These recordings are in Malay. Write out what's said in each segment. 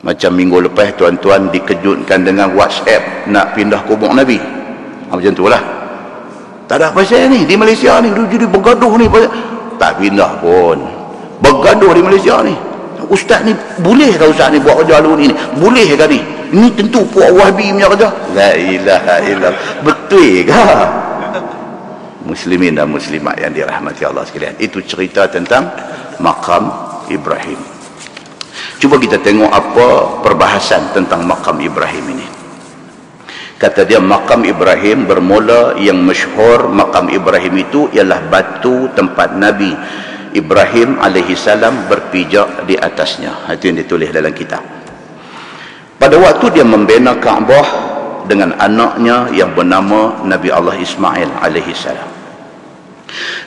Macam minggu lepas tuan-tuan dikejutkan dengan WhatsApp nak pindah kubur Nabi. Macam tu lah. Tak ada pasal ni di Malaysia ni, jadi bergaduh ni. Tak pindah pun, bergaduh di Malaysia ni. Ustaz ni boleh ke ustaz ni buat kerja lalu ni? Boleh ke ni? Ini tentu puak Wahbi punya kerja. La ilaha illallah. Betul ke? Muslimin dan muslimat yang dirahmati Allah sekalian, itu cerita tentang makam Ibrahim. Cuba kita tengok apa perbahasan tentang makam Ibrahim ini. Kata dia, makam Ibrahim bermula, yang masyhur makam Ibrahim itu ialah batu tempat Nabi Ibrahim alaihissalam berpijak di atasnya. Itu yang ditulis dalam kitab. Pada waktu dia membina Kaabah dengan anaknya yang bernama Nabi Allah Ismail alaihissalam,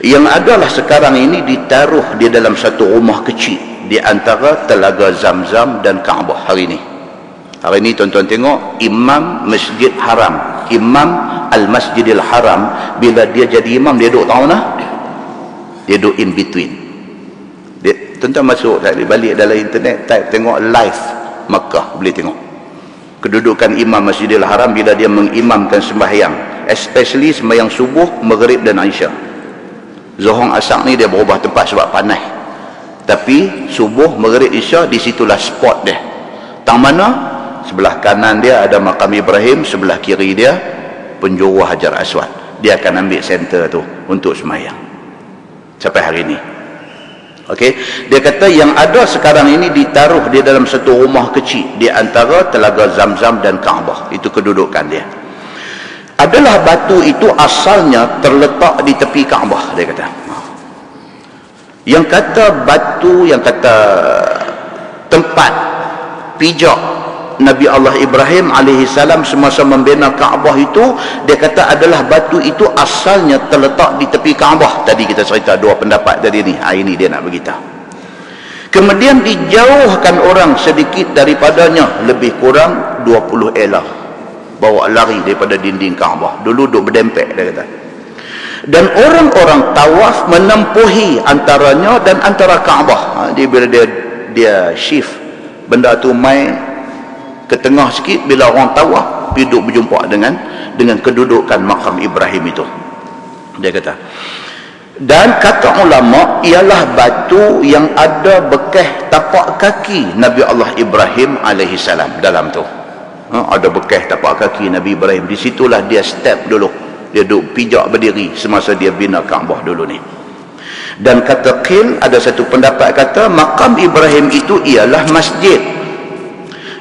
yang adalah sekarang ini ditaruh di dalam satu rumah kecil di antara Telaga Zamzam dan Kaabah hari ini. Hari ini tuan-tuan tengok Imam Masjid Haram, Imam Al-Masjidil Haram, bila dia jadi imam dia duduk tahu mana? Dia duduk in between. Tuan-tuan masuk tadi balik dalam internet, type tengok live Makkah, boleh tengok kedudukan Imam Masjidil Haram bila dia mengimamkan sembahyang, especially sembahyang subuh, maghrib dan Aisyah. Zuhur Asar ni dia berubah tempat sebab panas, tapi subuh, maghrib, Isya disitulah spot dia. Tang mana? Sebelah kanan dia ada makam Ibrahim, sebelah kiri dia penjuru Hajar Aswad. Dia akan ambil center tu untuk sembahyang sampai hari ini. Okey, dia kata yang ada sekarang ini ditaruh di dalam satu rumah kecil di antara Telaga Zamzam dan Kaabah. Itu kedudukan dia. Adalah batu itu asalnya terletak di tepi Kaabah, dia kata. Yang kata batu, yang kata tempat pijak Nabi Allah Ibrahim alaihissalam semasa membina Kaabah itu, dia kata adalah batu itu asalnya terletak di tepi Kaabah. Tadi kita cerita dua pendapat tadi ni. Ini dia nak beritahu. Kemudian dijauhkan orang sedikit daripadanya, lebih kurang 20 elah. Bawa lari daripada dinding Kaabah. Dulu duduk berdempek, dia kata. Dan orang-orang tawaf menempuhi antaranya dan antara Kaabah. Dia bila dia shift benda tu mai ke tengah sikit, bila orang tawaf duduk berjumpa dengan kedudukan makam Ibrahim itu, dia kata. Dan kata ulama, ialah batu yang ada bekas tapak kaki Nabi Allah Ibrahim alaihissalam dalam tu. Ada bekas tapak kaki Nabi Ibrahim. Di situlah dia step dulu, dia duduk pijak berdiri semasa dia bina Kaabah dulu ni. Dan kata Qil, ada satu pendapat kata makam Ibrahim itu ialah masjid,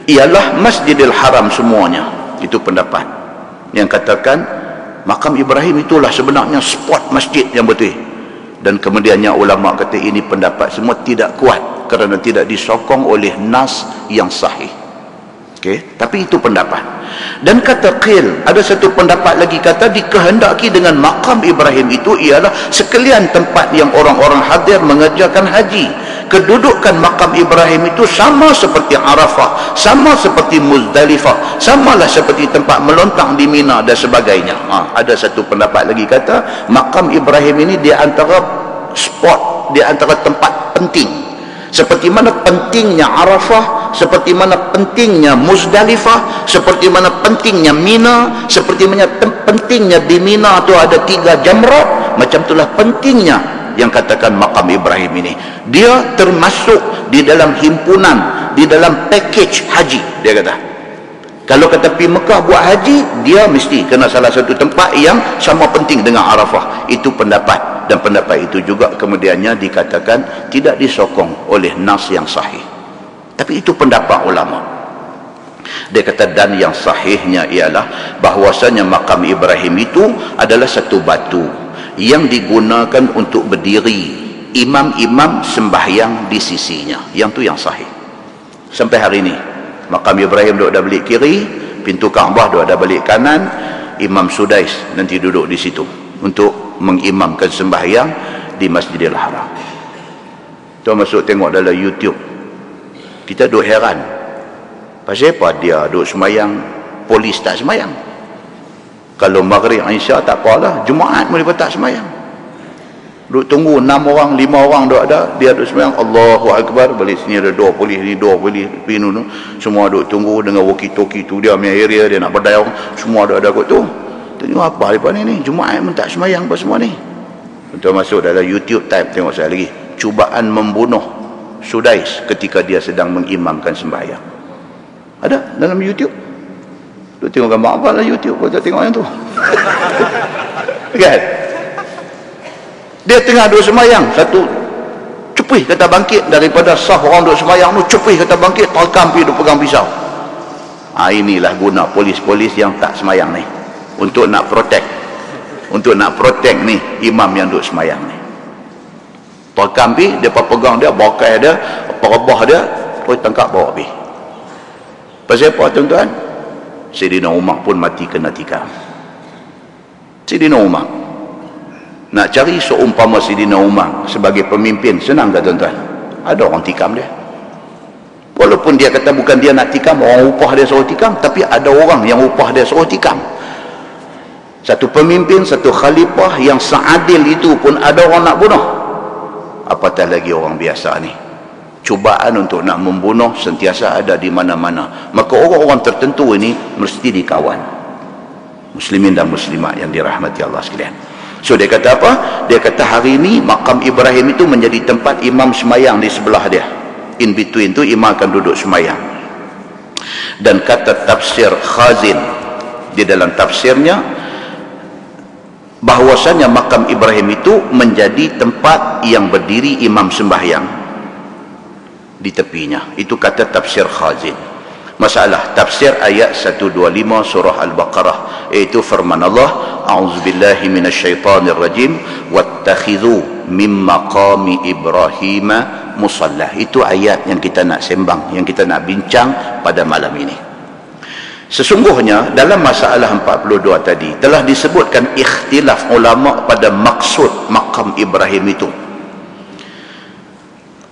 ialah Masjidil Haram semuanya. Itu pendapat yang katakan makam Ibrahim itulah sebenarnya spot masjid yang betul. Dan kemudiannya ulama kata ini pendapat semua tidak kuat kerana tidak disokong oleh nas yang sahih. Okey, tapi itu pendapat. Dan kata Qil, ada satu pendapat lagi kata dikehendaki dengan makam Ibrahim itu ialah sekalian tempat yang orang-orang hadir mengerjakan haji. Kedudukan makam Ibrahim itu sama seperti Arafah, sama seperti Muzdalifah, samalah seperti tempat melontang di Mina dan sebagainya. Ada satu pendapat lagi kata makam Ibrahim ini di antara spot, di antara tempat penting. Seperti mana pentingnya Arafah, seperti mana pentingnya Muzdalifah, seperti mana pentingnya Mina, seperti mana pentingnya di Mina tu ada 3 jamrat, macam itulah pentingnya yang katakan makam Ibrahim ini. Dia termasuk di dalam himpunan, di dalam package haji, dia kata. Kalau kata pergi Mekah buat haji, dia mesti kena salah satu tempat yang sama penting dengan Arafah. Itu pendapat. Dan pendapat itu juga kemudiannya dikatakan tidak disokong oleh nas yang sahih. Tapi itu pendapat ulama. Dia kata dan yang sahihnya ialah bahwasanya makam Ibrahim itu adalah satu batu yang digunakan untuk berdiri imam-imam sembahyang di sisinya. Yang tu yang sahih. Sampai hari ini makam Ibrahim duduk dah balik kiri, pintu Kaabah duduk dah balik kanan. Imam Sudais nanti duduk di situ untuk mengimamkan sembahyang di Masjidil Haram. Tuan masuk tengok dalam YouTube, kita duk heran pasal apa dia duk sembahyang, polis tak sembahyang. Kalau maghrib Aisyah tak apalah, Jumaat boleh tak sembahyang. Duk tunggu 6 orang 5 orang duk ada, dia duk sembahyang Allahu Akbar, balik sini ada 2 polis ni 2 polis pinu tu, semua duk tunggu dengan walkie-talkie tu, dia punya area dia nak berdaya, semua ada kot tu. Tengok apa lepas ni Jumaat pun tak sembahyang apa semua ni. Tuan masuk dalam YouTube type tengok saya lagi, cubaan membunuh Sudais ketika dia sedang mengimamkan sembahyang. Ada dalam YouTube. Duk tengok gambar apa dalam YouTube, kau tak tengok yang tu. Kan? Dia tengah duduk sembahyang, satu cepih kata bangkit daripada saf orang duduk sembahyang tu, cepih kata bangkit, talkam pergi duduk pegang pisau. Inilah guna polis-polis yang tak sembahyang ni, untuk nak protect ni imam yang duduk sembahyang ni. Talkam pergi, dia pegang dia, bakai dia, rebah dia, terus tangkap bawa pergi. Pasal apa tuan-tuan? Sayyidina Umar pun mati kena tikam. Sayyidina Umar nak cari seumpama Sayyidina Umar sebagai pemimpin senang tak tuan-tuan? Ada orang tikam dia, walaupun dia kata bukan dia nak tikam, orang upah dia suruh tikam, tapi ada orang yang upah dia suruh tikam. Satu pemimpin, satu khalifah yang seadil itu pun ada orang nak bunuh, apatah lagi orang biasa ni. Cubaan untuk nak membunuh sentiasa ada di mana-mana. Maka orang-orang tertentu ini mesti dikawan, muslimin dan muslimat yang dirahmati Allah sekalian. So dia kata apa? Dia kata hari ini makam Ibrahim itu menjadi tempat imam semayang di sebelah dia. In between tu imam akan duduk semayang. Dan kata tafsir Khazin di dalam tafsirnya, bahwasanya makam Ibrahim itu menjadi tempat yang berdiri imam sembahyang di tepinya. Itu kata tafsir Khazin. Masalah tafsir ayat 125 surah Al-Baqarah, iaitu firman Allah, a'udzubillahi minasyaitanir rajim, wattakhidhu mim maqami Ibrahim musalla. Itu ayat yang kita nak sembang, yang kita nak bincang pada malam ini. Sesungguhnya dalam masalah 42 tadi telah disebutkan ikhtilaf ulama pada maksud makam Ibrahim itu.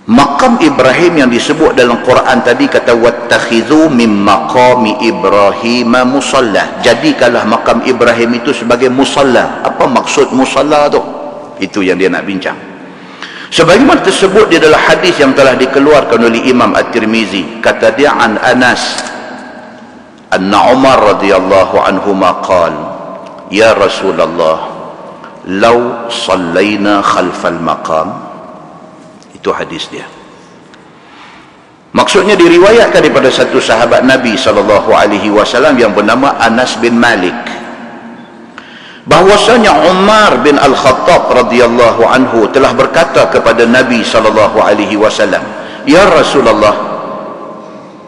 Makam Ibrahim yang disebut dalam Quran tadi kata wattakhidhu mim maqami Ibrahim musalla, jadikanlah makam Ibrahim itu sebagai musalla. Apa maksud musalla tu? Itu yang dia nak bincang. Sebagaimana tersebut di dalam hadis yang telah dikeluarkan oleh Imam At-Tirmizi, kata dia an Anas anna Umar radhiyallahu anhu maqal ya Rasulullah law sallaina khalfal maqam. Itu hadis dia. Maksudnya diriwayatkan daripada satu sahabat Nabi SAW yang bernama Anas bin Malik, bahwasanya Umar bin Al-Khattab radhiyallahu anhu telah berkata kepada Nabi SAW, ya Rasulullah,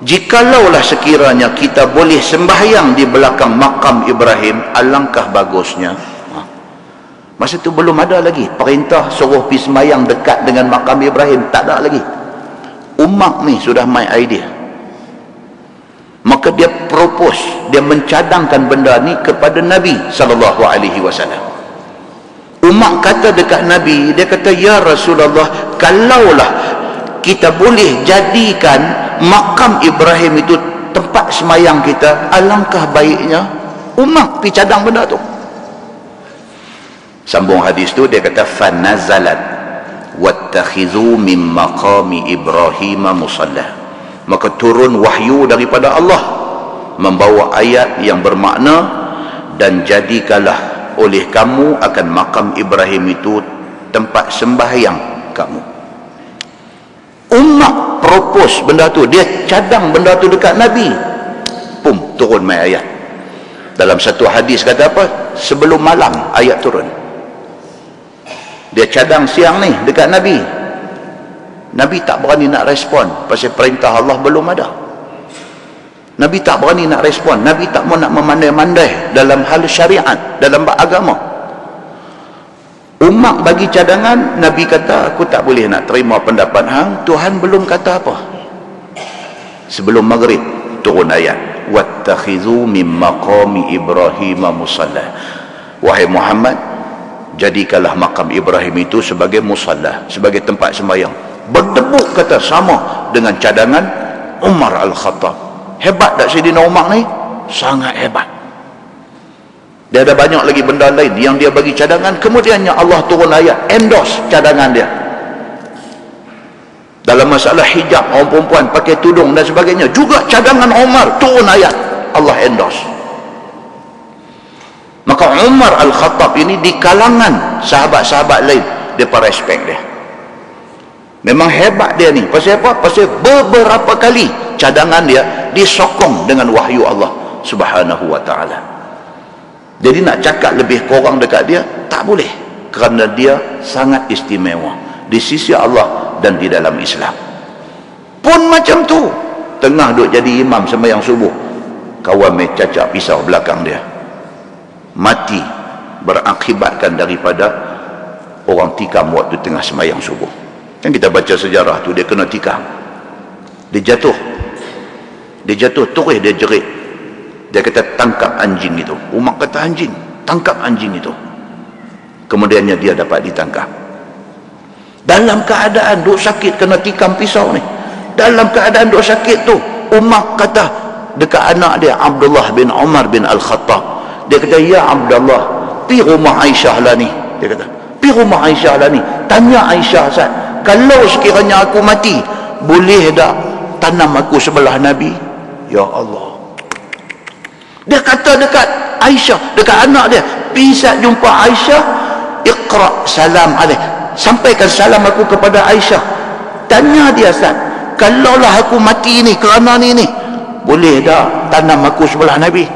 jikalaulah sekiranya kita boleh sembahyang di belakang makam Ibrahim, alangkah bagusnya. Masa tu belum ada lagi perintah suruh pergi sembahyang dekat dengan makam Ibrahim, tak ada lagi. Umar ni sudah main idea. Maka dia propose, dia mencadangkan benda ni kepada Nabi SAW. Umar kata dekat Nabi, dia kata, ya Rasulullah, kalaulah kita boleh jadikan makam Ibrahim itu tempat sembahyang kita, alangkah baiknya. Umar pergi cadang benda tu. Sambung hadis tu, dia kata fanazalat wattakhidhu min maqami Ibrahim musalla. Maka turun wahyu daripada Allah membawa ayat yang bermakna, dan jadikanlah oleh kamu akan makam Ibrahim itu tempat sembahyang kamu. Umar propose benda tu, dia cadang benda tu dekat Nabi. Pum, turun mai ayat. Dalam satu hadis kata apa? Sebelum malam ayat turun. Dia cadang siang ni dekat Nabi. Nabi tak berani nak respon pasal perintah Allah belum ada. Nabi tak berani nak respon. Nabi tak mau nak memandai-mandai dalam hal syariat, dalam agama. Umar bagi cadangan, Nabi kata aku tak boleh nak terima pendapat hang, Tuhan belum kata apa. Sebelum maghrib turun ayat wattakhidhu mim maqami Ibrahim musalla. Wahai Muhammad, jadikanlah makam Ibrahim itu sebagai musalla, sebagai tempat sembahyang. Berdebuk kata sama dengan cadangan Umar Al-Khattab. Hebat tak Sayyidina Umar ni? Sangat hebat. Dia ada banyak lagi benda lain yang dia bagi cadangan, kemudiannya Allah turun ayat endorse cadangan dia. Dalam masalah hijab, orang perempuan pakai tudung dan sebagainya, juga cadangan Umar turun ayat, Allah endorse. Maka Umar Al-Khattab ini di kalangan sahabat-sahabat lain, dia respect dia. Memang hebat dia ni. Pasal apa? Pasal beberapa kali cadangan dia disokong dengan wahyu Allah Subhanahu wa ta'ala. Jadi nak cakap lebih kurang dekat dia tak boleh, kerana dia sangat istimewa di sisi Allah dan di dalam Islam. Pun macam tu, tengah duk jadi imam sembahyang subuh, kawan mai cacak pisau belakang dia, mati berakibatkan daripada orang tikam waktu tengah sembahyang subuh. Kan kita baca sejarah tu, dia kena tikam, dia jatuh terus dia jerit, dia kata tangkap anjing itu. Umar kata anjing, tangkap anjing itu. Kemudiannya dia dapat ditangkap dalam keadaan duk sakit, kena tikam pisau ni. Dalam keadaan duk sakit tu, Umar kata dekat anak dia Abdullah bin Umar bin Al-Khattab, dia kata, ya Abdullah, pi rumah Aisyah lah ni. Dia kata, pi rumah Aisyah lah ni, tanya Aisyah, Ustaz, kalau sekiranya aku mati, boleh tak tanam aku sebelah Nabi? Ya Allah. Dia kata dekat Aisyah, dekat anak dia, bisa jumpa Aisyah, iqra salam alaih, sampaikan salam aku kepada Aisyah. Tanya dia, Ustaz, kalaulah aku mati ni kerana ni boleh tak tanam aku sebelah Nabi?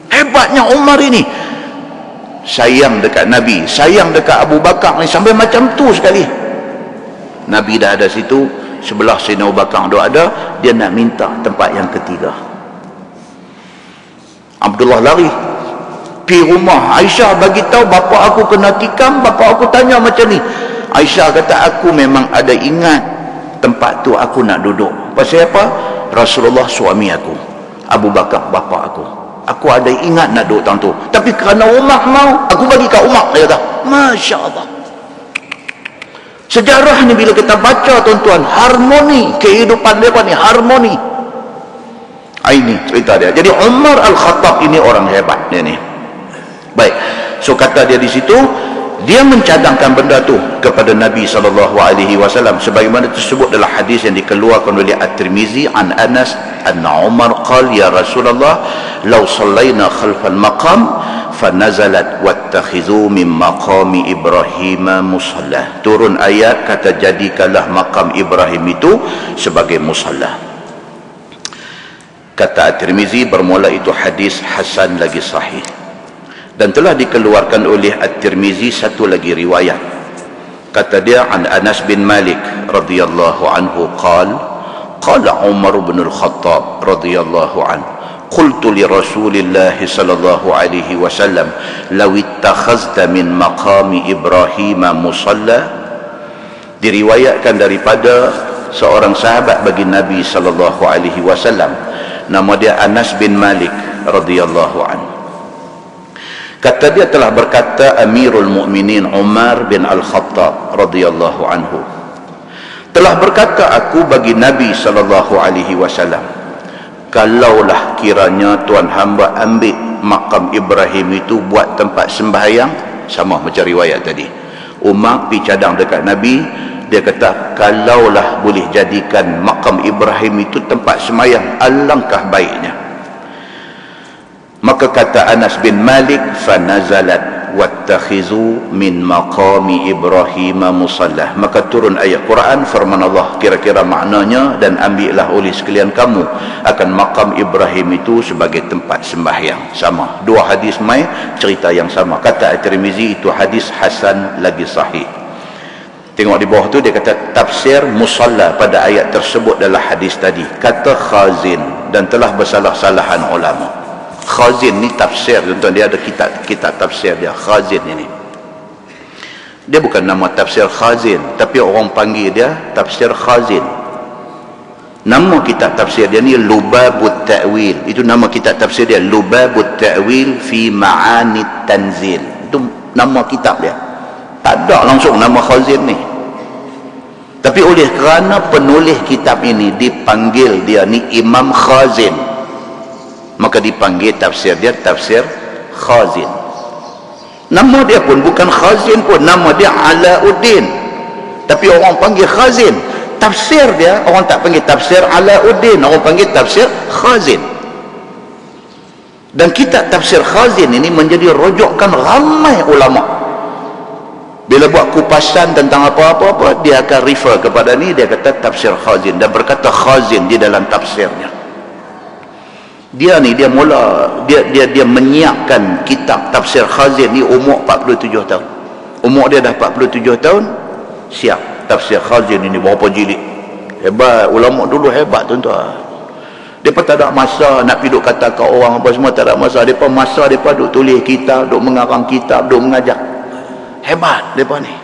Hebatnya Umar ini, sayang dekat Nabi, sayang dekat Abu Bakar ni, sampai macam tu sekali. Nabi dah ada situ, sebelah Sayyidina Abu Bakar dah ada, dia nak minta tempat yang ketiga. Abdullah lari pergi rumah Aisyah, bagi tahu bapa aku kena tikam, bapa aku tanya macam ni. Aisyah kata, aku memang ada ingat tempat tu aku nak duduk. Pasal apa? Rasulullah suami aku, Abu Bakar bapa aku ada ingat nak duduk tang tu, tapi kerana Umar mau, aku bagi kat Umar. Dia kata, Masya Allah. Sejarah ni bila kita baca, tuan-tuan, harmoni kehidupan mereka ni, harmoni. Ini cerita dia. Jadi Umar Al-Khattab ini orang hebat dia ni. Baik, so kata dia di situ, dia mencadangkan benda tu kepada Nabi SAW, sebagaimana tersebut dalam hadis yang dikeluarkan oleh At-Tirmizi an Anas anna Umar qala, ya Rasulullah, law sallayna khalfal maqam fanazalat wattakhidhu min maqami Ibrahim musalla. Turun ayat kata, jadikanlah makam Ibrahim itu sebagai musalla. Kata At-Tirmizi, bermula itu hadis hasan lagi sahih, dan telah dikeluarkan oleh At-Tirmizi satu lagi riwayat. Kata dia, an Anas bin Malik radhiyallahu anhu qala Umar bin Al-Khattab radhiyallahu anhu, qultu li Rasulillah sallallahu alaihi wasallam, law ittakhazta min maqami Ibrahim musalla. Diriwayatkan daripada seorang sahabat bagi Nabi sallallahu alaihi wasallam, nama dia Anas bin Malik radhiyallahu anhu. Kata dia, telah berkata Amirul Mukminin Umar bin Al-Khattab radhiyallahu anhu, telah berkata aku bagi Nabi sallallahu alaihi wasallam, kalaulah kiranya tuan hamba ambil makam Ibrahim itu buat tempat sembahyang, sama macam riwayat tadi. Umar pergi cadang dekat Nabi, dia kata, kalaulah boleh jadikan makam Ibrahim itu tempat sembahyang, alangkah baiknya. Maka kata Anas bin Malik, fanazalat wattakhizu min maqami Ibrahim musalla. Maka turun ayat Quran, firman Allah, kira-kira maknanya, dan ambillah oleh sekalian kamu akan makam Ibrahim itu sebagai tempat sembahyang. Sama, dua hadis mai cerita yang sama. Kata At-Tirmizi, itu hadis hasan lagi sahih. Tengok di bawah tu, dia kata tafsir musalla pada ayat tersebut adalah hadis tadi. Kata Khazin, dan telah bersalah-salahan ulama. Khazin ni tafsir, tuan-tuan, dia ada kitab tafsir dia, Khazin ini. Dia bukan nama tafsir Khazin, tapi orang panggil dia tafsir Khazin. Nama kitab tafsir dia ni Lubabut Ta'wil. Itu nama kitab tafsir dia, Lubabut Ta'wil fi Ma'ani Tanzil. Itu nama kitab dia. Tak ada langsung nama Khazin ni. Tapi oleh kerana penulis kitab ini dipanggil dia ni Imam Khazin, maka dipanggil tafsir dia tafsir Khazin. Nama dia pun bukan Khazin pun, nama dia Alauddin, tapi orang panggil Khazin. Tafsir dia orang tak panggil tafsir Alauddin, orang panggil tafsir Khazin. Dan kitab tafsir Khazin ini menjadi rujukan ramai ulama. Bila buat kupasan tentang apa-apa, dia akan refer kepada ni, dia kata tafsir Khazin, dan berkata Khazin di dalam tafsirnya. Dia ni dia menyiapkan kitab tafsir Khazin ni umur 47 tahun. Umur dia dah 47 tahun, siap tafsir Khazin ini berapa jilid. Hebat, ulama dulu hebat tuan-tuan. Mereka tak ada masa nak pergi duk kata ke orang apa semua, tak ada masa. Mereka duk tulis kitab, duk mengarang kitab, duk mengajar. Hebat mereka ni.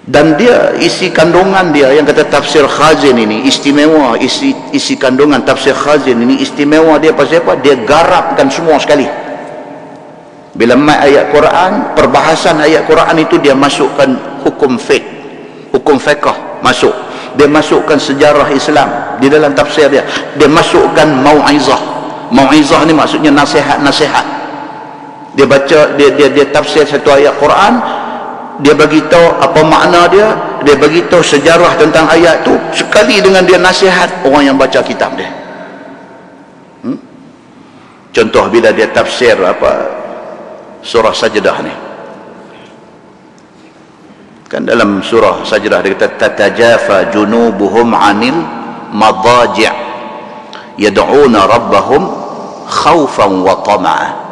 Dan dia, isi kandungan dia yang kata tafsir Khazin ini istimewa. Isi kandungan tafsir Khazin ini istimewa dia pasal apa? Dia garapkan semua sekali. Bila mai ayat Quran, perbahasan ayat Quran itu dia masukkan hukum fiqh, hukum fiqh masuk. Dia masukkan sejarah Islam di dalam tafsir dia. Dia masukkan mau'izah. Mau'izah ni maksudnya nasihat-nasihat. Dia baca, dia tafsir satu ayat Quran, dia bagi tahu apa makna dia, dia bagi tahu sejarah tentang ayat tu, sekali dengan dia nasihat orang yang baca kitab dia. Contoh bila dia tafsir surah Sajdah ni, kan dalam surah Sajdah dia kata tatajafa junubuhum 'anil madaji' yad'una rabbahum khaufan wa tama'a.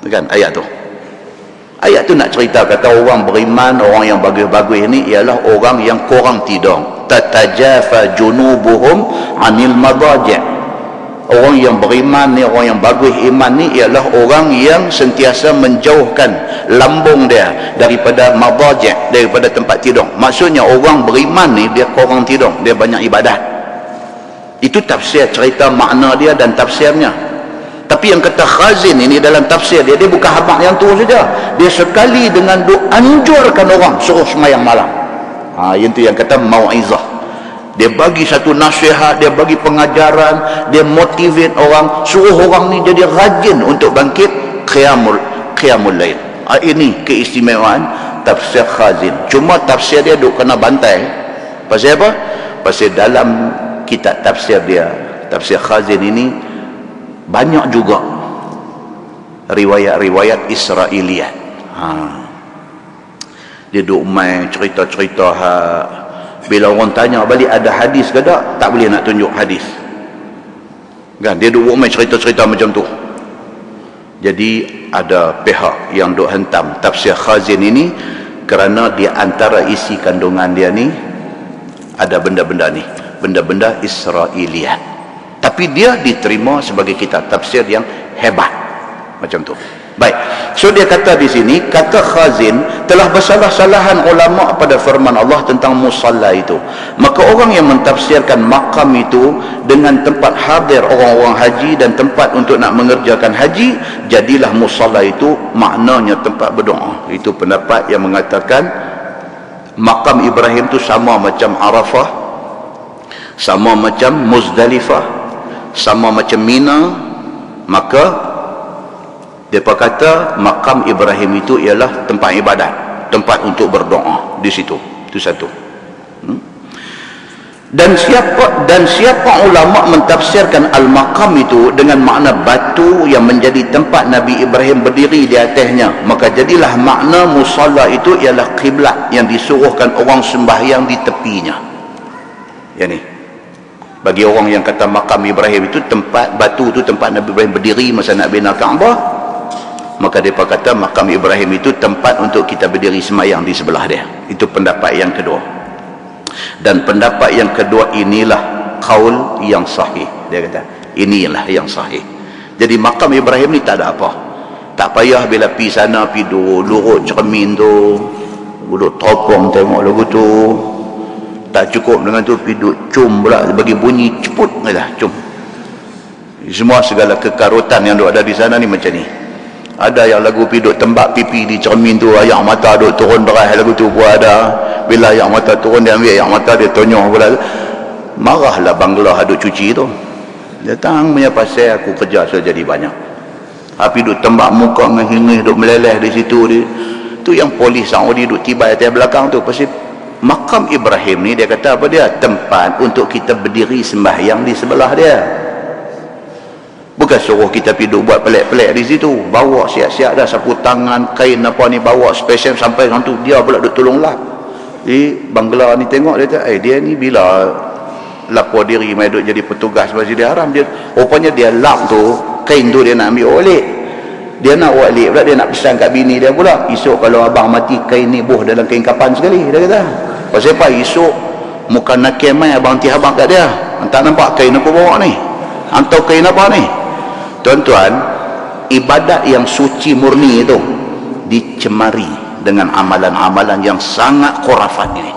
Kan ayat tu. Ayat tu nak cerita kata orang beriman, orang yang bagus-bagus ni ialah orang yang kurang tidur. Tatajafa junubuhum 'anil madaji'. Orang yang beriman ni, orang yang bagus iman ni ialah orang yang sentiasa menjauhkan lambung dia daripada madaji', daripada tempat tidur. Maksudnya orang beriman ni dia kurang tidur, dia banyak ibadat. Itu tafsir, cerita makna dia dan tafsirnya. Tapi yang kata Khazin ini dalam tafsir dia, dia bukan habaq yang tu saja. Dia sekali dengan anjurkan orang suruh semayang malam. Yang tu yang kata mau'izah. Dia bagi satu nasihat, dia bagi pengajaran, dia motivate orang, suruh orang ni jadi rajin untuk bangkit qiyamul lail. Ini keistimewaan tafsir Khazin. Cuma tafsir dia duk kena bantai. Pasal apa? Pasal dalam kitab tafsir dia, tafsir Khazin ini banyak juga riwayat-riwayat Israiliyat. Dia duk main cerita-cerita bila orang tanya balik ada hadis ke tak boleh nak tunjuk hadis. Kan dia duk main cerita-cerita macam tu. Jadi ada pihak yang duk hentam tafsir Khazin ini kerana di antara isi kandungan dia ni ada benda-benda ni, benda-benda Israiliyat. Tapi dia diterima sebagai kitab tafsir yang hebat macam tu. Baik. So dia kata di sini, kata Khazin telah bersalah-salahan ulama pada firman Allah tentang musalla itu. Maka orang yang mentafsirkan makam itu dengan tempat hadir orang-orang haji dan tempat untuk nak mengerjakan haji, jadilah musalla itu maknanya tempat berdoa. Itu pendapat yang mengatakan makam Ibrahim itu sama macam Arafah, sama macam Muzdalifah, sama macam Mina. Maka mereka kata makam Ibrahim itu ialah tempat ibadat, tempat untuk berdoa di situ. Itu satu. Dan siapa ulama mentafsirkan al-maqam itu dengan makna batu yang menjadi tempat Nabi Ibrahim berdiri di atasnya, maka jadilah makna musalla itu ialah kiblat yang disuruhkan orang sembahyang di tepinya. Yang ni bagi orang yang kata makam Ibrahim itu tempat batu itu tempat Nabi Ibrahim berdiri masa nak bina Kaabah, maka mereka kata makam Ibrahim itu tempat untuk kita berdiri semayang di sebelah dia. Itu pendapat yang kedua. Dan pendapat yang kedua inilah qaul yang sahih. Dia kata inilah yang sahih. Jadi makam Ibrahim ni tak ada apa. Tak payah bila pi sana pi lurut cermin tu, duduk topong tengok lagu tu. Tak cukup dengan tu pi duduk cum pula bagi bunyi ceput lah cum. Semua segala kekarutan yang ada di sana ni macam ni. Ada yang lagu pi duk tembak pipi di cermin tu, air mata duk turun deras lagu tu pun ada. Bila air mata turun dia ambil air mata dia tonyong pula. Marahlah Bangla duk cuci tu. Datang punya pasal aku kerja so jadi banyak. Tapi duk tembak muka dengan hingis, duk meleleh di situ dia. Tu yang polis Saudi duk tiba atas belakang tu. Pasal makam Ibrahim ni dia kata apa dia? Tempat untuk kita berdiri sembahyang di sebelah dia. Bukan suruh kita pergi buat pelik-pelik di situ. Bawa siap-siap dah sapu tangan, kain apa ni, bawa special sampai orang tu. Dia pula duk tolong lap. Bangla ni tengok dia kata, dia ni bila lapor diri mai duk jadi petugas Masjidil Haram, dia rupanya dia lap tu, kain tu dia nak ambil olik. Dia nak olik pula, dia nak pesan kat bini dia pula. Esok kalau abang mati, kain ni buh dalam kain kapan sekali, dia kata. Pasal apa? Esok muka nak kemai abang ti habang kat dia. Tak nampak kain aku bawa ni? Hantar kain apa ni? Tuan-tuan, ibadat yang suci murni itu dicemari dengan amalan-amalan yang sangat khurafat ini.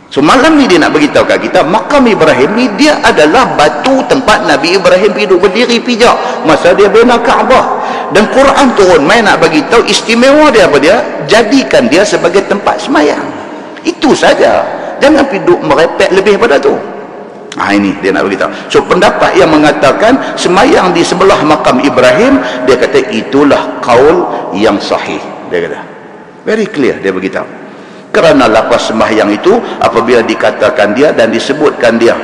So malam ni dia nak beritahu kat kita, makam Ibrahim ni dia adalah batu tempat Nabi Ibrahim hidup berdiri pijak masa dia bina Kaabah. Dan Quran turun main nak beritahu istimewa dia apa dia? Jadikan dia sebagai tempat semayang. Itu saja. Jangan hidup merepek lebih pada tu. Ini dia nak beritahu. So pendapat yang mengatakan semayang di sebelah makam Ibrahim, dia kata itulah kaul yang sahih. Dia kata very clear, dia beritahu. Kerana lapas sembahyang itu apabila dikatakan dia dan disebutkan dia,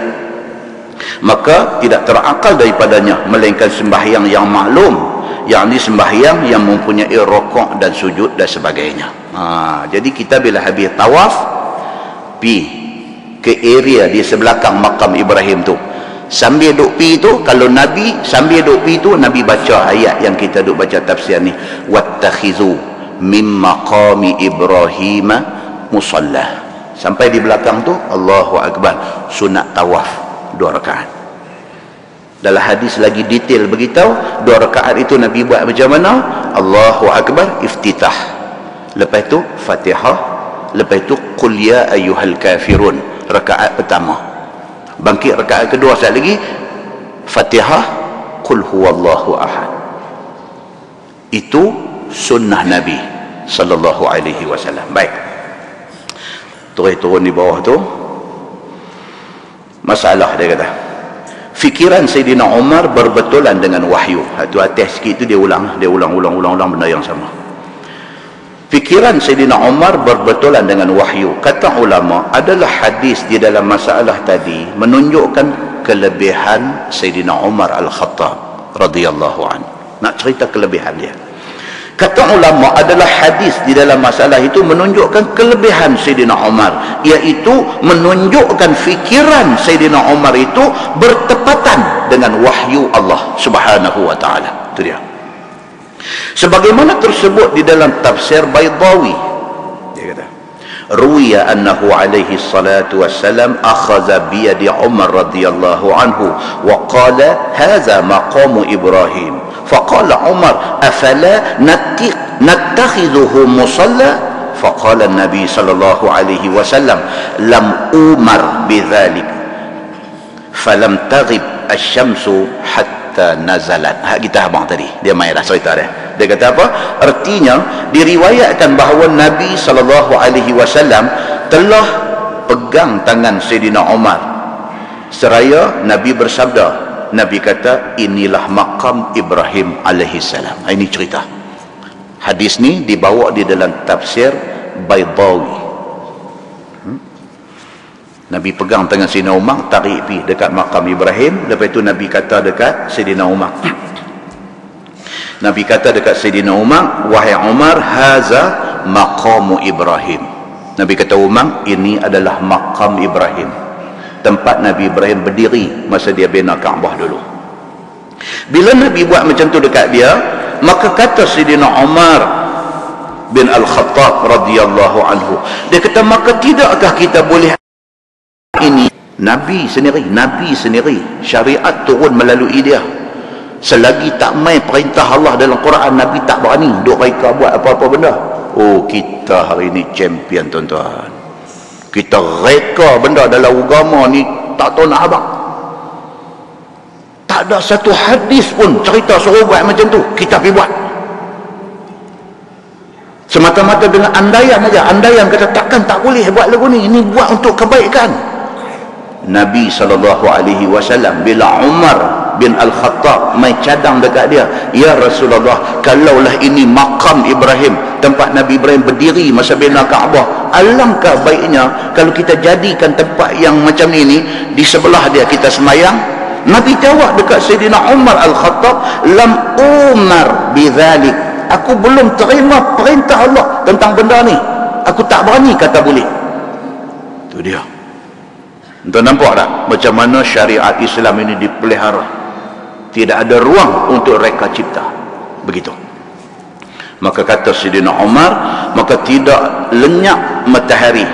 maka tidak terakal daripadanya melainkan sembahyang yang maklum, yakni sembahyang yang mempunyai rukuk dan sujud dan sebagainya. Jadi kita bila habis tawaf pi ke area di sebelakang makam Ibrahim tu, sambil duk pi tu, kalau Nabi sambil duk pi tu, Nabi baca ayat yang kita duk baca tafsir ni, wattakhizu mim maqami Ibrahim musalla. Sampai di belakang tu Allahu Akbar, sunat tawaf 2 rakaat. Dalam hadis lagi detail beritahu 2 rakaat itu Nabi buat macam mana? Allahu Akbar iftitah, lepas tu Fatihah, lepas tu qul ya ayyuhal kafirun, rakaat pertama. Bangkit rakaat kedua sekali lagi, Fatihah, qul huwallahu ahad. Itu sunnah Nabi sallallahu alaihi wasallam. Baik, turun di bawah tu masalah dia kata, fikiran Sayyidina Umar berbetulan dengan wahyu. Itu atas sikit tu dia ulang benda yang sama. Fikiran Sayyidina Umar berbetulan dengan wahyu. Kata ulama, adalah hadis di dalam masalah tadi menunjukkan kelebihan Sayyidina Umar Al-Khattab radhiyallahu anhu. Nak cerita kelebihan dia. Kata ulama, adalah hadis di dalam masalah itu menunjukkan kelebihan Sayyidina Umar, iaitu menunjukkan fikiran Sayyidina Umar itu bertepatan dengan wahyu Allah Subhanahu wa taala. Itu dia. Sebagaimana tersebut di dalam tafsir Baydawi, dia kata, ruwiya annahu alaihi salatu wassalam akhadha bi yadi Umar radhiyallahu anhu wa qala hadha maqamu Ibrahim, faqala Umar afala nattakhidhuhu musalla, faqala an-nabi sallallahu alaihi wasallam lam umar bidzalik falam taghib asy-syamsu hatta nazalat. Kita abang tadi dia main dah cerita dia kata apa? Artinya diriwayatkan bahawa Nabi sallallahu alaihi wasallam telah pegang tangan Sayyidina Umar seraya Nabi bersabda, Nabi kata inilah makam Ibrahim alaihi salam. Ini cerita. Hadis ni dibawa di dalam tafsir Baydawi. Nabi pegang tangan Sayyidina Umar, tarik pi dekat makam Ibrahim, lepas tu Nabi kata dekat Sayyidina Umar, Nabi kata dekat Sayyidina Umar, wahai Umar, haza maqamu Ibrahim. Nabi kata Umar, ini adalah makam Ibrahim, tempat Nabi Ibrahim berdiri masa dia bina Kaabah dulu. Bila Nabi buat macam tu dekat dia, maka kata Sayyidina Umar bin Al-Khattab radhiyallahu anhu, dia kata, maka tidakkah kita boleh ini Nabi sendiri syariat turun melalui dia. Selagi tak main perintah Allah dalam Quran, Nabi tak berani duk reka buat apa-apa benda. Oh, kita hari ni champion tuan-tuan. Kita reka benda dalam agama ni tak tahu nak abang. Tak ada satu hadis pun cerita suruh buat macam tu, kita pergi buat. Semata-mata dengan andaian aja, andaian kata takkan tak boleh buat lagu ni, ini buat untuk kebaikan. Nabi SAW bila Umar bin Al-Khattab mai cadang dekat dia, ya Rasulullah, kalaulah ini makam Ibrahim, tempat Nabi Ibrahim berdiri masa bina Kaabah, alangkah baiknya kalau kita jadikan tempat yang macam ini di sebelah dia kita semayang. Nabi jawab dekat Sayyidina Umar Al-Khattab, lam umar bidzalik, aku belum terima perintah Allah tentang benda ni, aku tak berani kata boleh. Itu dia. Entah nampak tak macam mana syariat Islam ini dipelihara, tidak ada ruang untuk reka cipta, begitu. Maka kata Sayyidina Umar, maka tidak lenyap matahari,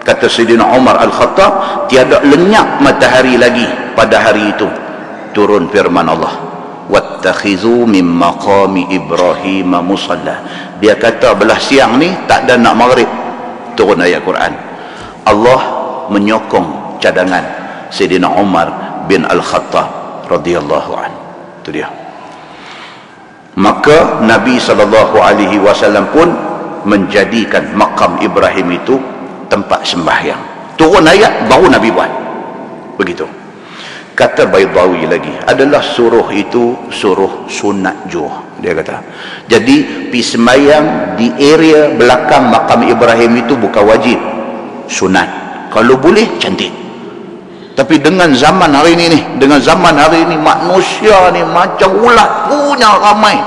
kata Sayyidina Umar Al-Khattab, tiada lenyap matahari lagi pada hari itu turun firman Allah, wattakhizu min maqami Ibrahim musalla. Dia kata belah siang ni tak ada nak maghrib, turun ayat Quran. Allah menyokong cadangan Sayyidina Umar bin Al-Khattab radhiyallahu an. Itu dia. Maka Nabi SAW pun menjadikan makam Ibrahim itu tempat sembahyang. Turun ayat baru Nabi buat. Begitu. Kata Baydawi lagi, adalah suruh itu suruh sunat jua. Dia kata, jadi pergi sembahyang di area belakang makam Ibrahim itu bukan wajib, sunat. Kalau boleh, cantik. Tapi dengan zaman hari ini nih, dengan zaman hari ini manusia ni macam ulat punya ramai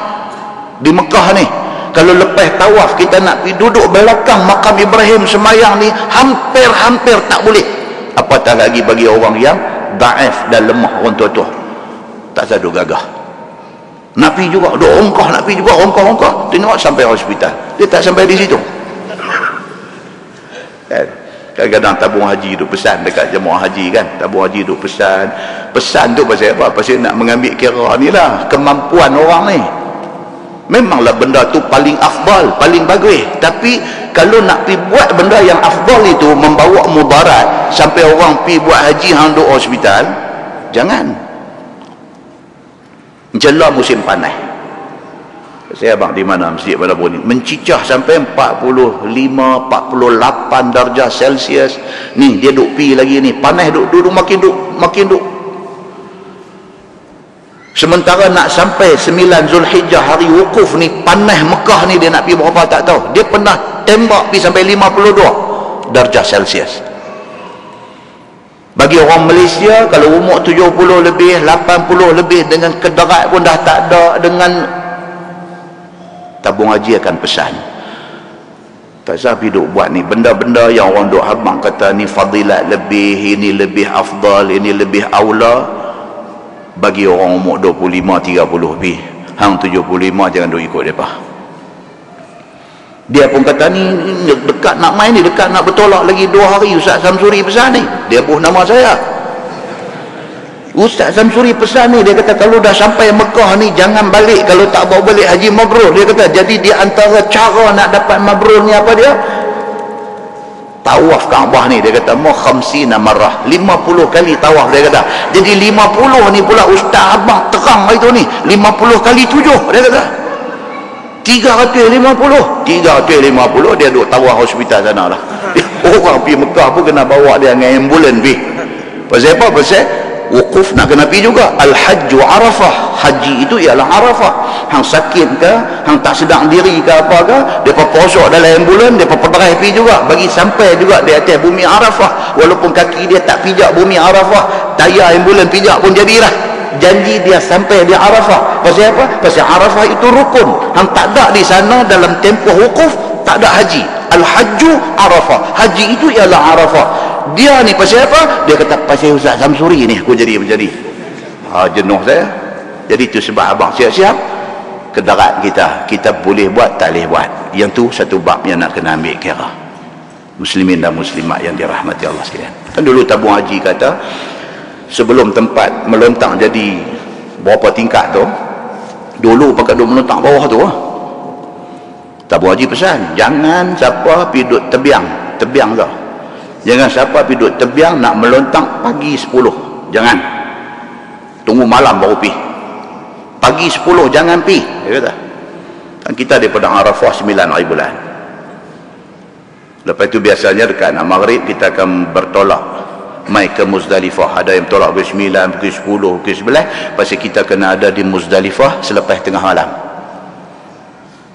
di Mekah ni. Kalau lepas tawaf kita nak pergi duduk belakang makam Ibrahim semayang ni, hampir-hampir tak boleh. Apatah lagi bagi orang yang daif dan lemah, orang tua-tua tak sadu gagah. Nak pergi juga, duk ongkah, nak pergi juga, ongkah. Tengok sampai hospital, dia tak sampai di situ. Kadang-kadang tabung haji duk pesan dekat jemaah haji kan, tabung haji duk pesan tu pasal apa? Pasal nak mengambil kira ni lah kemampuan orang ni. Memanglah benda tu paling afdal, paling bagus, tapi kalau nak pergi buat benda yang afdal itu membawa mudarat sampai orang pergi buat haji hang duk hospital, jangan. Jelah musim panas, saya abang di mana masjid pada bunyi mencicah sampai 45, 48 darjah Celsius ni. Dia duk pi lagi ni, panas duk makin duk. Sementara nak sampai 9 Zulhijjah hari wukuf ni, panas Mekah ni, dia nak pi berapa tak tahu. Dia pernah tembak pi sampai 52 darjah Celsius. Bagi orang Malaysia kalau umur 70 lebih, 80 lebih, dengan kederat pun dah tak ada, dengan tabung haji akan pesan, tak usah pergi duk buat ni benda-benda yang orang duk habang kata ni fadilat lebih, ini lebih afdal, ini lebih aula. Bagi orang umur 25, 30 lebih, hang 75 jangan duk ikut mereka. Dia pun kata ni dekat nak main ni, dekat nak bertolak lagi 2 hari Ustaz Samsuri pesan ni, dia buh nama saya. Ustaz Samsuri pesan ni, dia kata kalau dah sampai Mekah ni jangan balik kalau tak bawa balik haji mabrur. Dia kata jadi di antara cara nak dapat mabrur ni apa dia? Tawaf Kaabah ni, dia kata mau 50 marrah, 50 kali tawaf. Dia kata jadi 50 ni pula ustaz abang terang itu ni 50 kali 7, dia kata 350 dia duk tawaf hospital sana lah. Orang pergi Mekah pun kena bawa dia dengan ambulan pergi. Pasal apa? Pasal wukuf nak kena pergi juga. Al-Hajju Arafah, haji itu ialah Arafah. Hang sakit ke, hang tak sedang diri ke apa ke, depa posok dalam ambulan, depa perberai pergi juga, bagi sampai juga di atas bumi Arafah. Walaupun kaki dia tak pijak bumi Arafah, tayar ambulan pijak pun jadilah. Janji dia sampai di Arafah. Pasal apa? Pasal Arafah itu rukun. Hang tak ada di sana dalam tempoh wukuf, tak ada haji. Al-Hajju Arafah, haji itu ialah Arafah. Dia ni pasal apa? Dia kata pasal Ustaz Samsuri ni aku jadi menjadi jenuh saya. Jadi itu sebab abang siap-siap kedarat kita boleh buat, tak boleh buat. Yang tu satu bab yang nak kena ambil kira. Muslimin dan muslimat yang dirahmati Allah sekalian. Kan dulu tabung haji kata sebelum tempat melontang jadi berapa tingkat tu, dulu pakai duk melontang bawah tu. Tabung haji pesan jangan siapa pergi duduk tebiang tu. Jangan siapa pergi duduk tebiang nak melontang pagi 10. Jangan. Tunggu malam baru pergi. Pagi 10 jangan pergi. Dia kata. Kan kita daripada Arafah 9 hari bulan. Lepas itu biasanya dekat nak maghrib kita akan bertolak mai ke Muzdalifah. Ada yang tolak pukul 9, pukul 10, pukul 11, pasal kita kena ada di Muzdalifah selepas tengah malam.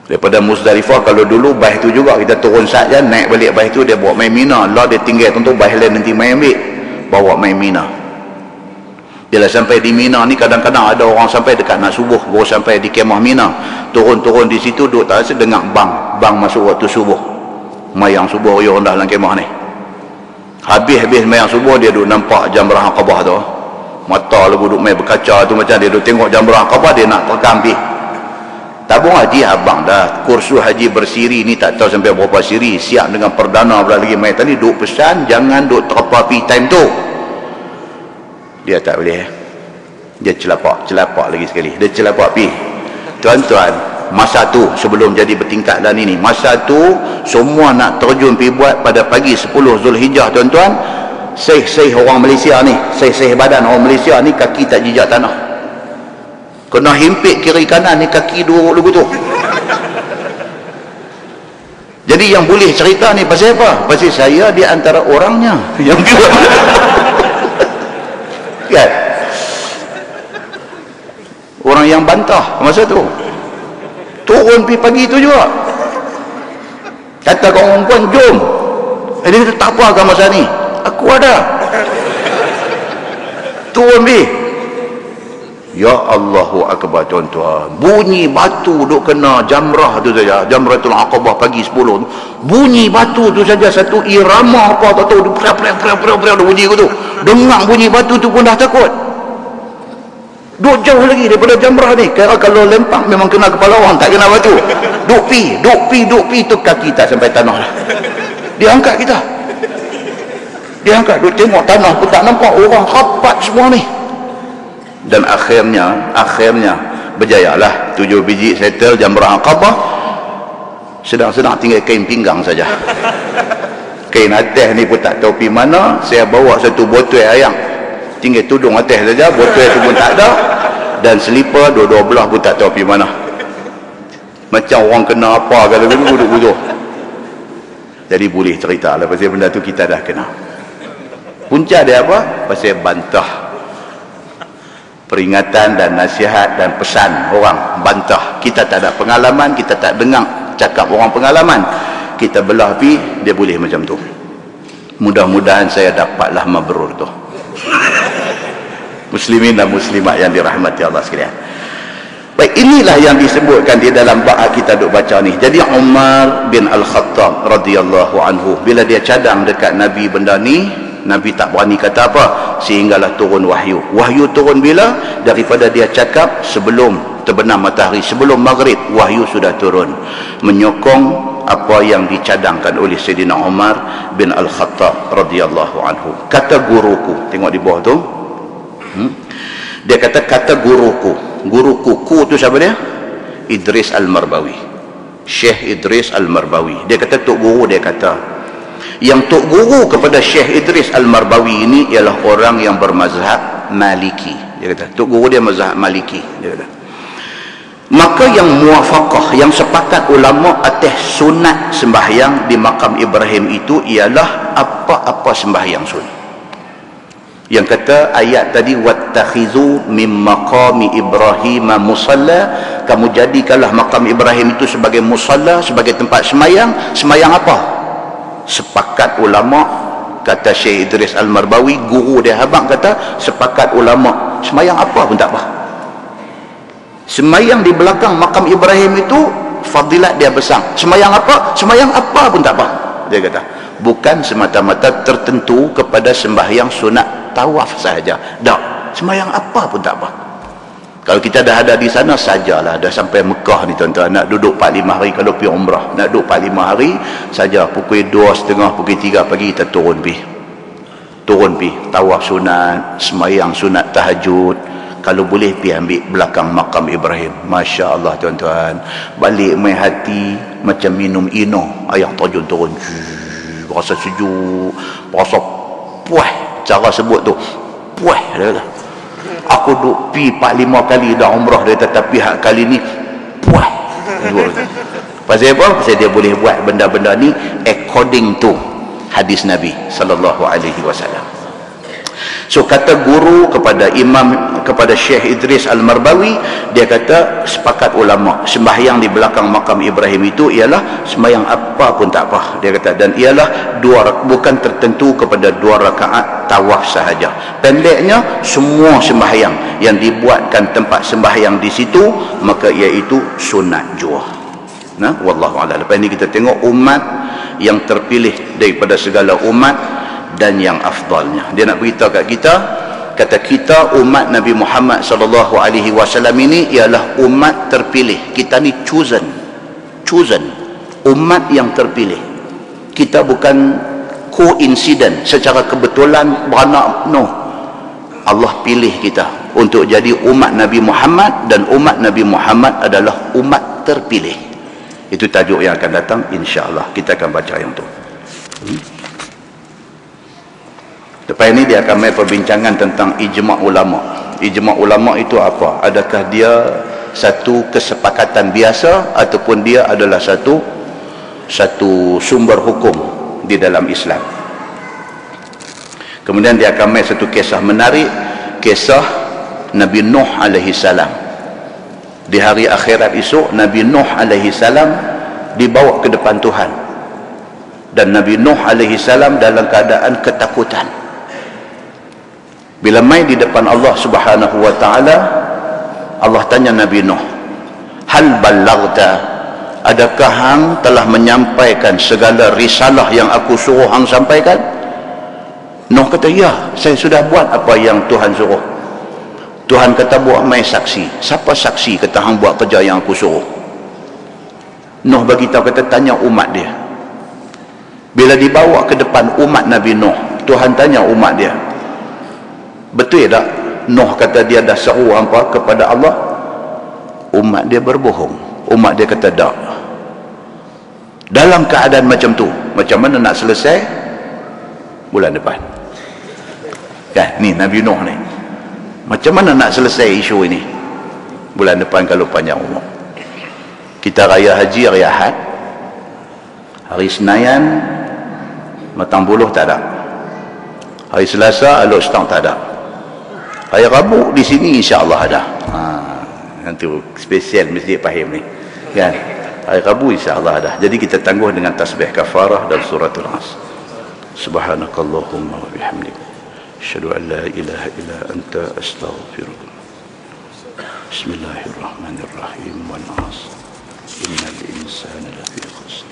Daripada Muzdalifah, kalau dulu baih tu juga kita turun saja, naik balik baih tu, dia bawa main Mina. Lah dia tinggal tentu baih lain nanti main ambil, bawa main Mina. Bila sampai di Mina ni, kadang-kadang ada orang sampai dekat nak subuh baru sampai di kemah Mina. Turun-turun di situ duduk tak rasa dengar bang masuk waktu subuh. Mayang subuh dia rendah dalam kemah ni. Habis mayang subuh, dia duduk nampak Jamrah Aqabah tu. Mata lagu duduk main berkaca tu, macam dia duduk tengok Jamrah Aqabah, dia nak terekam pergi. Tabung haji abang dah, kursus haji bersiri ni tak tahu sampai berapa siri, siap dengan perdana pula lagi main tadi, duk pesan jangan duk terpapi time tu. Dia tak boleh, dia celapak lagi sekali, dia celapak pi. Tuan-tuan, masa tu sebelum jadi bertingkat dan ini, masa tu semua nak terjun pergi buat pada pagi 10 Zulhijjah tuan-tuan. Seh orang Malaysia ni, seh badan orang Malaysia ni kaki tak jejak tanah, kena himpit kiri kanan ni, kaki dua lugu tu. Jadi yang boleh cerita ni pasal apa? Pasal saya di antara orangnya yang buat. Kan? Orang yang bantah masa tu. Turun pergi pagi tu juga. Kata kau orang puan, jom. Dia kata, tak apa kan masa ni? Aku ada. Turun pergi. Ya Allahu Akbar tuan-tuan, bunyi batu duk kena jamrah tu saja, Jamratul Aqabah pagi 10 tu, bunyi batu tu saja satu irama apa tak tahu, dia bunyi tu, dengar bunyi batu tu pun dah takut. Duk jauh lagi daripada jamrah ni, kira kalau lempak memang kena kepala orang, tak kena batu. Duk pi tu kaki tak sampai tanah lah. Dia angkat kita, dia angkat, duk tengok tanah pun tak nampak, orang rapat semua ni. Dan akhirnya berjayalah 7 biji settle Jamrah Aqabah. Sedang-sedang tinggal kain pinggang saja. Kain atas ni pun tak tahu pergi mana. Saya bawa satu botol ayam, tinggal tudung atas saja, botol tu pun tak ada, dan selipar dua-dua belah pun tak tahu pergi mana. Macam orang kena apa kalau duduk-duduk. Jadi boleh cerita lah pasal benda tu kita dah kena. Punca dia apa? Pasal bantah, peringatan dan nasihat dan pesan orang, bantah. Kita tak ada pengalaman, kita tak dengar cakap orang pengalaman, kita belah pi, dia boleh macam tu. Mudah-mudahan saya dapatlah mabrur tu. Muslimin dan muslimat yang dirahmati Allah sekalian. Baik, inilah yang disebutkan di dalam bab kita duk baca ni. Jadi Umar bin Al-Khattab radhiyallahu anhu, bila dia cadang dekat Nabi benda ni, Nabi tak berani kata apa, sehinggalah turun wahyu. Wahyu turun bila? Daripada dia cakap sebelum terbenam matahari, sebelum maghrib, wahyu sudah turun menyokong apa yang dicadangkan oleh Sayyidina Umar bin Al-Khattab radhiyallahu anhu. Kata guruku, tengok di bawah tu, dia kata guruku tu siapa dia? Idris Al-Marbawi, Syekh Idris Al-Marbawi. Dia kata tok guru, dia kata yang tok guru kepada Syekh Idris Al-Marbawi ini ialah orang yang bermazhab Maliki. Dia kata tok guru dia mazhab Maliki. Dia kata maka yang muafaqah, yang sepakat ulama atas sunat sembahyang di makam Ibrahim itu ialah apa-apa sembahyang sunat. Yang kata ayat tadi, wattakhizu mim maqami Ibrahim musalla, kamu jadikanlah makam Ibrahim itu sebagai musalla, sebagai tempat sembahyang. Sembahyang apa? Sepakat ulama, kata Syekh Idris Al-Marbawi, guru dia habang kata sepakat ulama, sembahyang apa pun tak apa. Sembahyang di belakang makam Ibrahim itu fadilat dia besar. Sembahyang apa? Sembahyang apa pun tak apa. Dia kata bukan semata-mata tertentu kepada sembahyang sunat tawaf sahaja. Tak, sembahyang apa pun tak apa. Kalau kita dah ada di sana sajalah, dah sampai Mekah ni tuan-tuan, nak duduk 4-5 hari kalau pergi umrah, nak duduk 4-5 hari saja, pukul 2:30, pukul 3 pagi kita turun pergi tawaf sunat, sembahyang sunat tahajud. Kalau boleh pergi ambil belakang makam Ibrahim. Masya Allah tuan-tuan, balik main hati macam minum ino, air terjun turun, rasa sejuk, rasa puas. Cara sebut tu puas. Dia kata aku duk pi 4-5 kali dah umrah, dia tetapi hak kali ni puas. Pasal apa? Pasal dia boleh buat benda-benda ni according to hadis Nabi sallallahu alaihi wasallam. So kata guru kepada kepada Syekh Idris Al-Marbawi, dia kata sepakat ulama sembahyang di belakang makam Ibrahim itu ialah sembahyang apa pun tak apa, dia kata, dan ialah bukan tertentu kepada 2 rakaat tawaf sahaja. Pendeknya semua sembahyang yang dibuatkan tempat sembahyang di situ maka iaitu sunat jua. Nah, wallahu a'lam. Lepas ni kita tengok umat yang terpilih daripada segala umat dan yang afdalnya. Dia nak beritahu kat kita, kata kita umat Nabi Muhammad sallallahu alaihi wasallam ini ialah umat terpilih. Kita ni chosen umat yang terpilih. Kita bukan coincident secara kebetulan beranak, no. Allah pilih kita untuk jadi umat Nabi Muhammad, dan umat Nabi Muhammad adalah umat terpilih. Itu tajuk yang akan datang, insya-Allah kita akan baca yang tu. Lepas ini dia akan main perbincangan tentang ijma' ulama. Ijma' ulama itu apa? Adakah dia satu kesepakatan biasa ataupun dia adalah satu sumber hukum di dalam Islam. Kemudian dia akan main satu kisah menarik, kisah Nabi Nuh alaihi salam. Di hari akhirat esok, Nabi Nuh alaihi salam dibawa ke depan Tuhan. Dan Nabi Nuh alaihi salam dalam keadaan ketakutan. Bila mai di depan Allah Subhanahu wa taala, Allah tanya Nabi Nuh, "Hal ballaghta? Adakah hang telah menyampaikan segala risalah yang aku suruh hang sampaikan?" Nuh kata, "Ya, saya sudah buat apa yang Tuhan suruh." Tuhan kata, "Buat mai saksi." "Siapa saksi kata hang buat kerja yang aku suruh?" Nuh bagi tahu, kata, "Tanya umat dia." Bila dibawa ke depan umat Nabi Nuh, Tuhan tanya umat dia, "Betul tak Nuh kata dia dah seru hampa kepada Allah?" Umat dia berbohong. Umat dia kata, "Tak." Dalam keadaan macam tu, macam mana nak selesai? Bulan depan. Kan, ni Nabi Nuh ni. Macam mana nak selesai isu ini? Bulan depan kalau panjang umur. Kita raya haji, raya had. Hari Senayan, matang buluh tak ada. Hari Selasa, aluk setang tak ada. Hari Rabu di sini insya-Allah ada. Nanti spesial mesti faham ni. Kan? Hari Rabu insya-Allah ada. Jadi kita tangguh dengan tasbih kafarah dan suratul Asr. Subhanakallahumma wa bihamdika asyhadu an la ilaha illa anta astaghfiruka. Bismillahirrahmanirrahim. Wal 'asr. Innal insana lafi khusr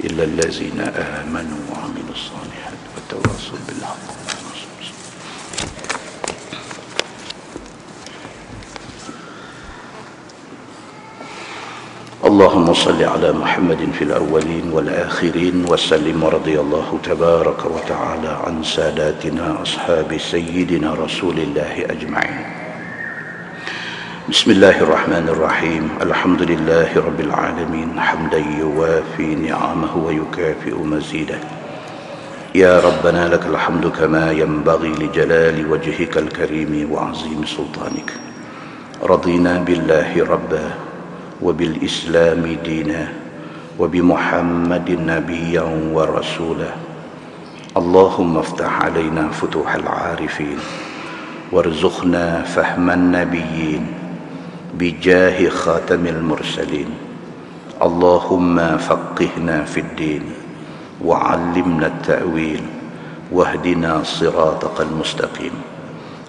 illa allazina amanu wa 'amilus solihati wa tawassaw bil haqq. اللهم صل على محمد في الأولين والآخرين وسلم ورضي الله تبارك وتعالى عن ساداتنا أصحاب سيدنا رسول الله أجمعين. بسم الله الرحمن الرحيم. الحمد لله رب العالمين حمدا يوافي نعمه ويكافئ مزيده. يا ربنا لك الحمد كما ينبغي لجلال وجهك الكريم وعظيم سلطانك. رضينا بالله ربا وبالإسلام دينا وبمحمد نبيا ورسولا. اللهم افتح علينا فتوح العارفين وارزقنا فهم النبيين بجاه خاتم المرسلين. اللهم فقهنا في الدين وعلمنا التأويل واهدنا صراطك المستقيم.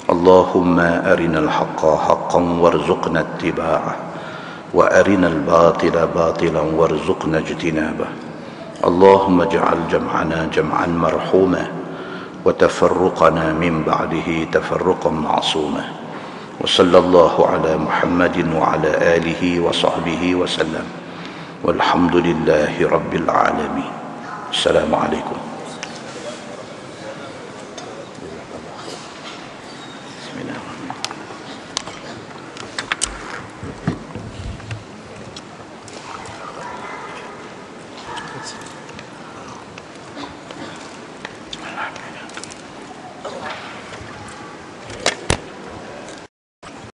اللهم أرنا الحق حقا وارزقنا اتباعه وأرنا الباطل باطلا وارزقنا اجتنابه. اللهم اجعل جمعنا جمعا مرحوما وتفرقنا من بعده تفرقا معصوما. وصلى الله على محمد وعلى آله وصحبه وسلم والحمد لله رب العالمين. السلام عليكم. بسم الله.